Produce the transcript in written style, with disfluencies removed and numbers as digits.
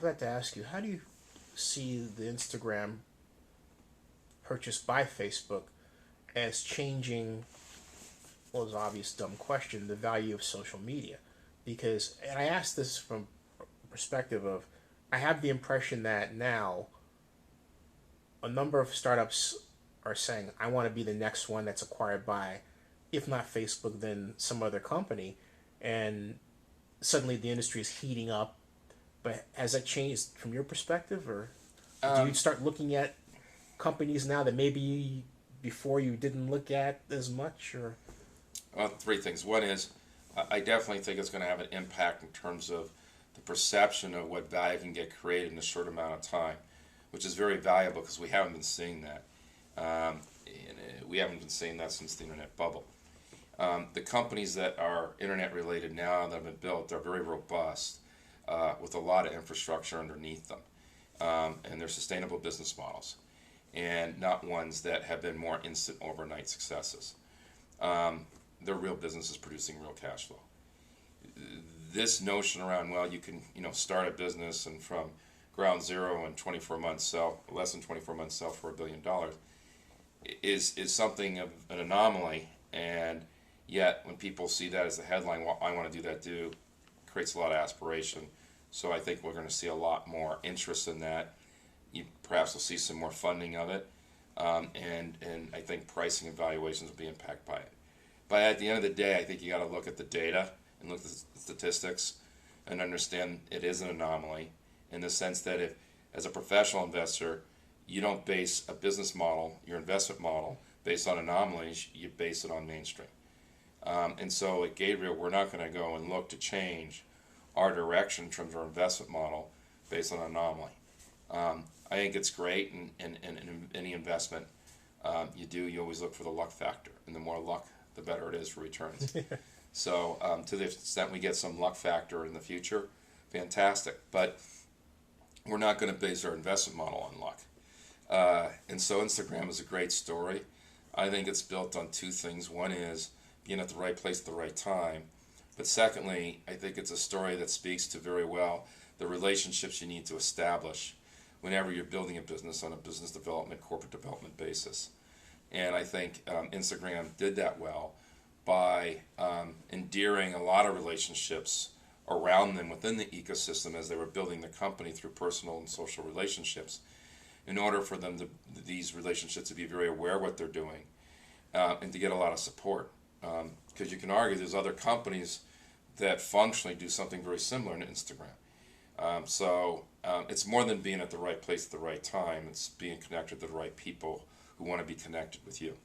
about to ask you, how do you see the Instagram purchased by Facebook as changing, well, it's an obvious dumb question, the value of social media? Because, and I ask this from a perspective of, I have the impression that now a number of startups are saying, I want to be the next one that's acquired by, if not Facebook, then some other company. And suddenly the industry is heating up. But has that changed from your perspective? Or do you Um, start looking at companies now that maybe before you didn't look at as much? Or well, three things. One is, I definitely think it's going to have an impact in terms of the perception of what value can get created in a short amount of time, which is very valuable because we haven't been seeing that. We haven't been seeing that since the internet bubble. The companies that are internet related now that have been built are very robust with a lot of infrastructure underneath them. And they're sustainable business models and not ones that have been more instant overnight successes. They're real businesses producing real cash flow. This notion around, well, you can start a business and from ground zero in 24 months sell, less than 24 months sell for $1 billion is something of an anomaly. And yet when people see that as the headline, well, I want to do that too, creates a lot of aspiration. So I think we're going to see a lot more interest in that. You perhaps will see some more funding of it, and I think pricing and valuations will be impacted by it. But at the end of the day, I think you got to look at the data and look at the statistics and understand it is an anomaly in the sense that if, as a professional investor, you don't base a business model, your investment model, based on anomalies, you base it on mainstream. And so at Gabriel, we're not going to go and look to change our direction in terms of our investment model based on anomaly. I think it's great in any investment you always look for the luck factor. And the more luck, the better it is for returns. So to the extent we get some luck factor in the future, fantastic. But we're not going to base our investment model on luck. And so Instagram is a great story. I think it's built on two things. One is being at the right place at the right time. But secondly, I think it's a story that speaks to very well the relationships you need to establish whenever you're building a business on a business development, corporate development basis. And I think Instagram did that well by endearing a lot of relationships around them within the ecosystem as they were building the company through personal and social relationships in order for them to, these relationships to be very aware of what they're doing and to get a lot of support. Because you can argue there's other companies that functionally do something very similar to Instagram. So it's more than being at the right place at the right time. It's being connected to the right people who want to be connected with you.